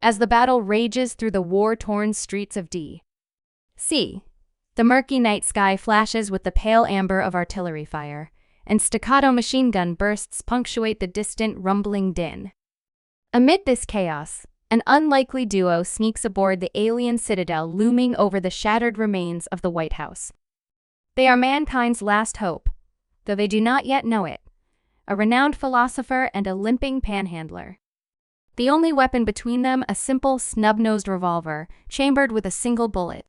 as the battle rages through the war-torn streets of D.C. The murky night sky flashes with the pale amber of artillery fire, and staccato machine gun bursts punctuate the distant rumbling din. Amid this chaos, an unlikely duo sneaks aboard the alien citadel looming over the shattered remains of the White House. They are mankind's last hope, though they do not yet know it, a renowned philosopher and a limping panhandler. The only weapon between them a simple snub-nosed revolver, chambered with a single bullet.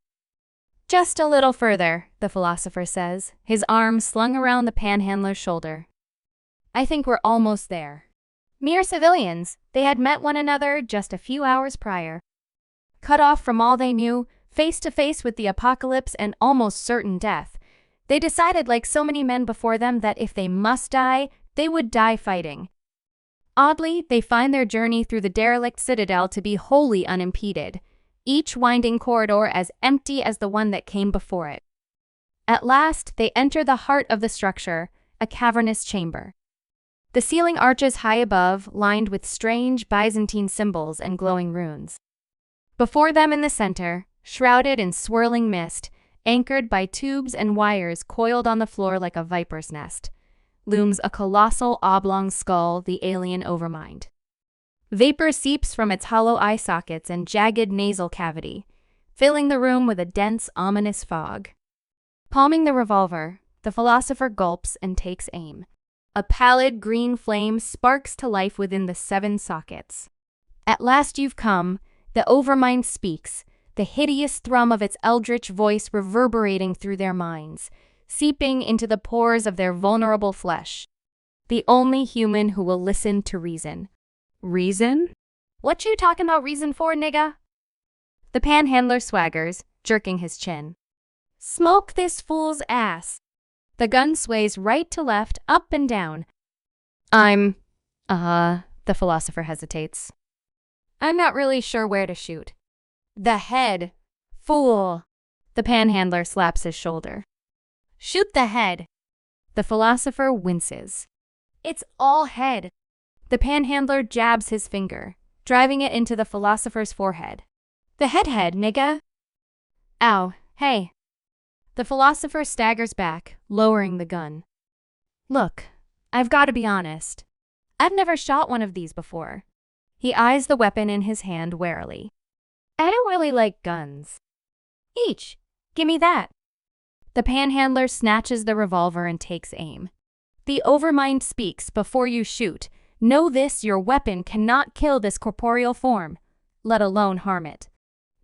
"Just a little further," the philosopher says, his arm slung around the panhandler's shoulder. "I think we're almost there." Mere civilians, they had met one another just a few hours prior. Cut off from all they knew, face to face with the apocalypse and almost certain death, they decided, like so many men before them, that if they must die, they would die fighting. Oddly, they find their journey through the derelict citadel to be wholly unimpeded, each winding corridor as empty as the one that came before it. At last, they enter the heart of the structure, a cavernous chamber. The ceiling arches high above, lined with strange Byzantine symbols and glowing runes. Before them in the center, shrouded in swirling mist, anchored by tubes and wires coiled on the floor like a viper's nest, looms a colossal oblong skull, the alien Overmind. Vapor seeps from its hollow eye sockets and jagged nasal cavity, filling the room with a dense, ominous fog. Palming the revolver, the philosopher gulps and takes aim. A pallid green flame sparks to life within the 7 sockets. "At last you've come," the Overmind speaks, the hideous thrum of its eldritch voice reverberating through their minds, seeping into the pores of their vulnerable flesh. "The only human who will listen to reason." "Reason? What you talking about reason for, nigga?" The panhandler swaggers, jerking his chin. "Smoke this fool's ass." The gun sways right to left, up and down. The philosopher hesitates. "I'm not really sure where to shoot." "The head, fool." The panhandler slaps his shoulder. "Shoot the head." The philosopher winces. "It's all head." The panhandler jabs his finger, driving it into the philosopher's forehead. "The head, nigga." "Ow, hey." The philosopher staggers back, lowering the gun. "Look, I've got to be honest. I've never shot one of these before." He eyes the weapon in his hand warily. "I don't really like guns." "Each, gimme that." The panhandler snatches the revolver and takes aim. The Overmind speaks, "Before you shoot, know this: your weapon cannot kill this corporeal form, let alone harm it.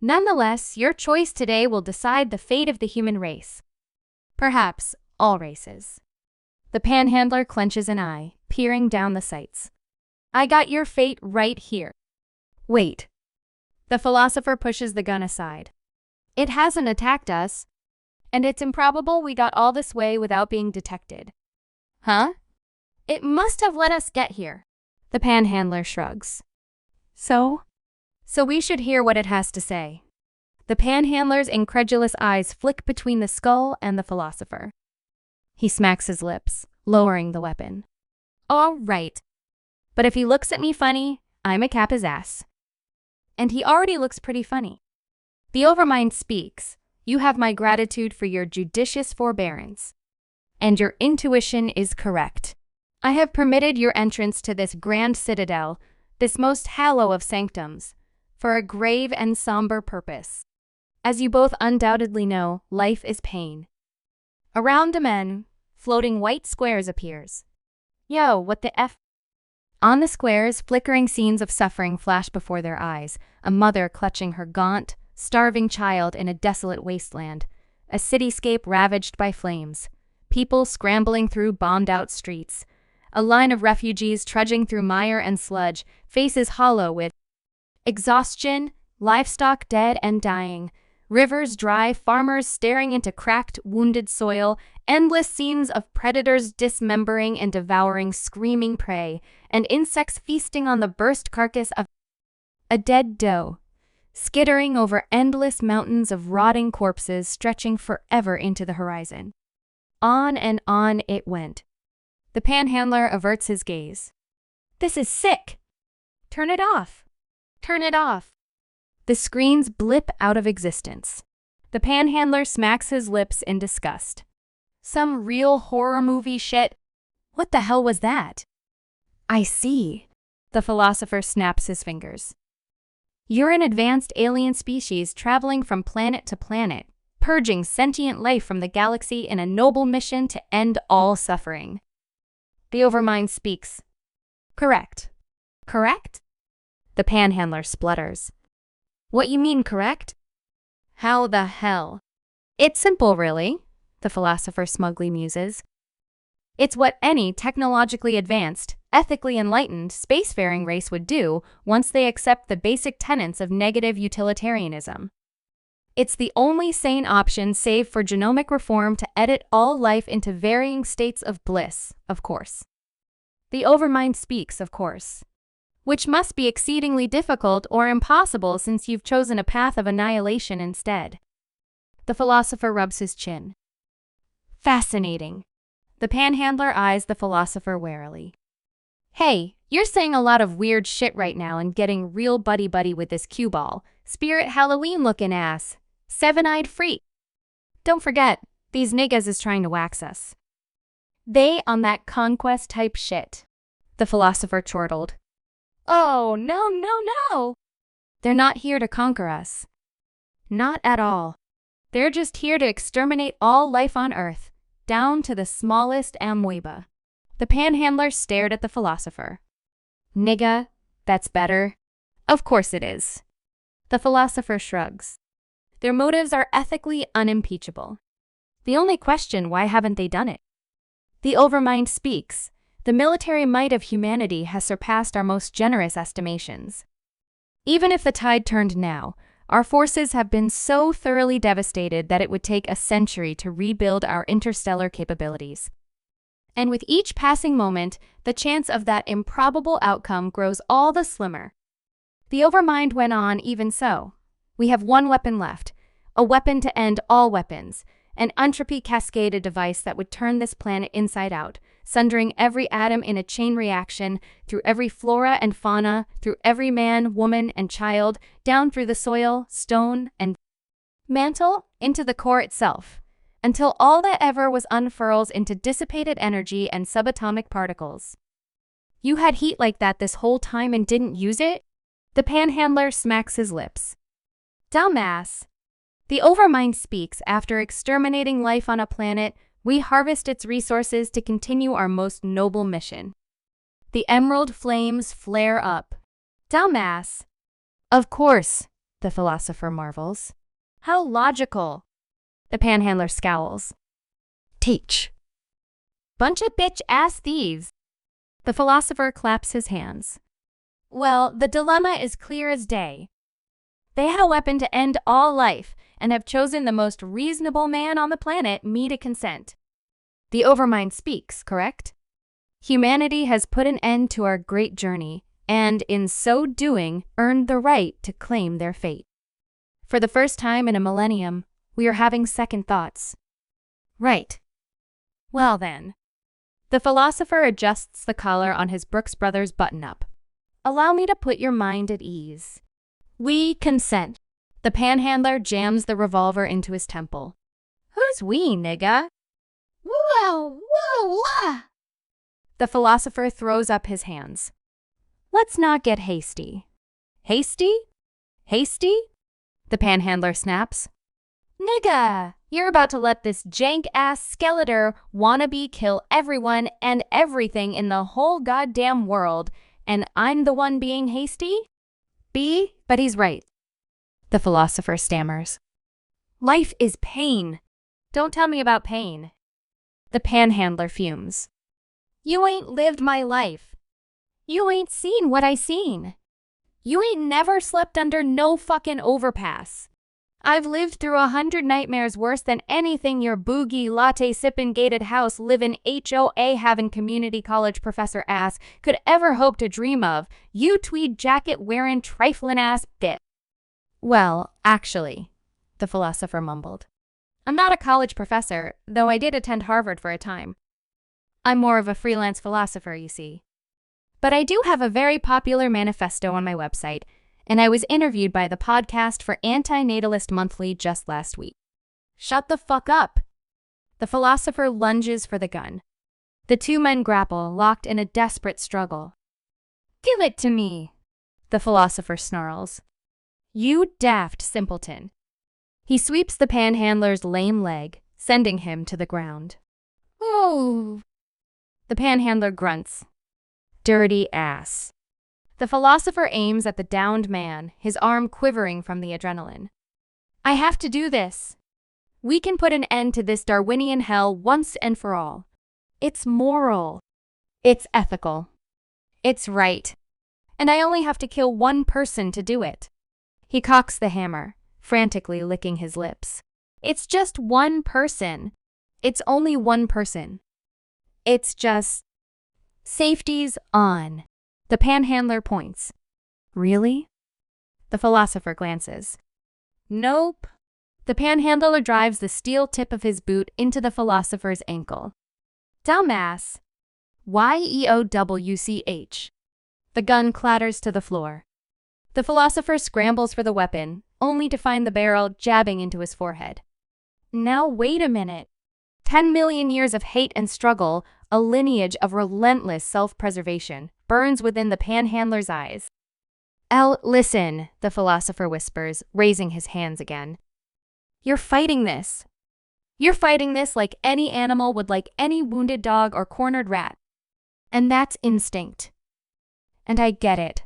Nonetheless, your choice today will decide the fate of the human race. Perhaps all races." The panhandler clenches an eye, peering down the sights. "I got your fate right here." "Wait." The philosopher pushes the gun aside. "It hasn't attacked us, and it's improbable we got all this way without being detected." "Huh? It must have let us get here." The panhandler shrugs. So we should hear what it has to say." The panhandler's incredulous eyes flick between the skull and the philosopher. He smacks his lips, lowering the weapon. "All right. But if he looks at me funny, I'ma cap his ass." And he already looks pretty funny. The Overmind speaks, "You have my gratitude for your judicious forbearance. And your intuition is correct. I have permitted your entrance to this grand citadel, this most hallow of sanctums, for a grave and somber purpose. As you both undoubtedly know, life is pain." Around the men, floating white squares appears. "Yo, what the F?" On the squares, flickering scenes of suffering flash before their eyes, a mother clutching her gaunt, starving child in a desolate wasteland, a cityscape ravaged by flames, people scrambling through bombed-out streets, a line of refugees trudging through mire and sludge, faces hollow with exhaustion, livestock dead and dying, rivers dry, farmers staring into cracked, wounded soil, endless scenes of predators dismembering and devouring screaming prey, and insects feasting on the burst carcass of a dead doe, skittering over endless mountains of rotting corpses stretching forever into the horizon. On and on it went. The panhandler averts his gaze. "This is sick! Turn it off! Turn it off!" The screens blip out of existence. The panhandler smacks his lips in disgust. Some real horror movie shit. What the hell was that? I see. The philosopher snaps his fingers. You're an advanced alien species traveling from planet to planet, purging sentient life from the galaxy in a noble mission to end all suffering. The Overmind speaks. Correct. Correct? The panhandler splutters. What you mean, correct? How the hell? It's simple, really, the philosopher smugly muses. It's what any technologically advanced, ethically enlightened spacefaring race would do once they accept the basic tenets of negative utilitarianism. It's the only sane option save for genomic reform to edit all life into varying states of bliss, of course. The Overmind speaks, of course. Which must be exceedingly difficult or impossible since you've chosen a path of annihilation instead. The philosopher rubs his chin. Fascinating. The panhandler eyes the philosopher warily. Hey, you're saying a lot of weird shit right now and getting real buddy-buddy with this cue ball, spirit Halloween-looking ass, seven-eyed freak. Don't forget, these niggas is trying to wax us. They on that conquest type shit. The philosopher chortled. Oh, no, no, no. They're not here to conquer us. Not at all. They're just here to exterminate all life on Earth, down to the smallest amoeba. The panhandler stared at the philosopher. Nigga, that's better. Of course it is. The philosopher shrugs. Their motives are ethically unimpeachable. The only question, why haven't they done it? The Overmind speaks. The military might of humanity has surpassed our most generous estimations. Even if the tide turned now, our forces have been so thoroughly devastated that it would take a century to rebuild our interstellar capabilities. And with each passing moment, the chance of that improbable outcome grows all the slimmer. The Overmind went on, even so. We have one weapon left, a weapon to end all weapons, an entropy cascaded device that would turn this planet inside out, sundering every atom in a chain reaction, through every flora and fauna, through every man, woman, and child, down through the soil, stone, and mantle, into the core itself, until all that ever was unfurls into dissipated energy and subatomic particles. You had heat like that this whole time and didn't use it? The panhandler smacks his lips. Dumbass. The Overmind speaks. After exterminating life on a planet, we harvest its resources to continue our most noble mission. The emerald flames flare up. Dumbass. Of course, the philosopher marvels. How logical. The panhandler scowls. Teach. Bunch of bitch-ass thieves. The philosopher claps his hands. Well, the dilemma is clear as day. They had a weapon to end all life, and have chosen the most reasonable man on the planet, me, to consent. The Overmind speaks, correct? Humanity has put an end to our great journey, and in so doing, earned the right to claim their fate. For the first time in a millennium, we are having second thoughts. Right. Well then. The philosopher adjusts the collar on his Brooks Brothers button-up. Allow me to put your mind at ease. We consent. The panhandler jams the revolver into his temple. Who's we, nigga? Whoa, whoa, whoa! The philosopher throws up his hands. Let's not get hasty. Hasty? Hasty? The panhandler snaps. Nigga, you're about to let this jank-ass skeletor wannabe kill everyone and everything in the whole goddamn world, and I'm the one being hasty? But he's right. The philosopher stammers. Life is pain. Don't tell me about pain. The panhandler fumes. You ain't lived my life. You ain't seen what I seen. You ain't never slept under no fucking overpass. I've lived through 100 nightmares worse than anything your boogie latte sippin' gated house livin' HOA having community college professor ass could ever hope to dream of, you tweed jacket wearin' triflin' ass bitch. Well, actually, the philosopher mumbled. I'm not a college professor, though I did attend Harvard for a time. I'm more of a freelance philosopher, you see. But I do have a very popular manifesto on my website, and I was interviewed by the podcast for Antinatalist Monthly just last week. Shut the fuck up! The philosopher lunges for the gun. The two men grapple, locked in a desperate struggle. Give it to me, the philosopher snarls. You daft simpleton. He sweeps the panhandler's lame leg, sending him to the ground. Oh! The panhandler grunts. Dirty ass. The philosopher aims at the downed man, his arm quivering from the adrenaline. I have to do this. We can put an end to this Darwinian hell once and for all. It's moral. It's ethical. It's right. And I only have to kill one person to do it. He cocks the hammer, frantically licking his lips. It's just one person. It's only one person. It's just... Safety's on. The panhandler points. Really? The philosopher glances. Nope. The panhandler drives the steel tip of his boot into the philosopher's ankle. Dumbass. YEOWCH. The gun clatters to the floor. The philosopher scrambles for the weapon, only to find the barrel jabbing into his forehead. Now wait a minute. 10 million years of hate and struggle, a lineage of relentless self-preservation, burns within the panhandler's eyes. Listen, the philosopher whispers, raising his hands again. You're fighting this. You're fighting this like any animal would, like any wounded dog or cornered rat. And that's instinct. And I get it.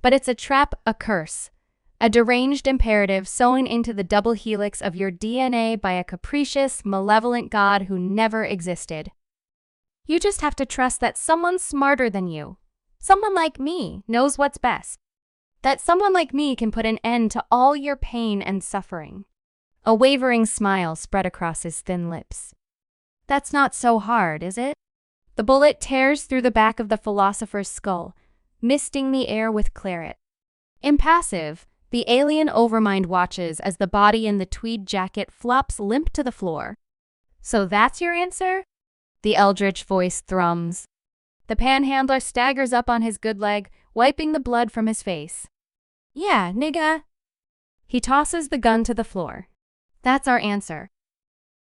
But it's a trap, a curse, a deranged imperative sewn into the double helix of your DNA by a capricious, malevolent God who never existed. You just have to trust that someone smarter than you, someone like me, knows what's best. That someone like me can put an end to all your pain and suffering. A wavering smile spread across his thin lips. That's not so hard, is it? The bullet tears through the back of the philosopher's skull, misting the air with claret. Impassive, the alien Overmind watches as the body in the tweed jacket flops limp to the floor. So that's your answer? The eldritch voice thrums. The panhandler staggers up on his good leg, wiping the blood from his face. Yeah, nigga. He tosses the gun to the floor. That's our answer.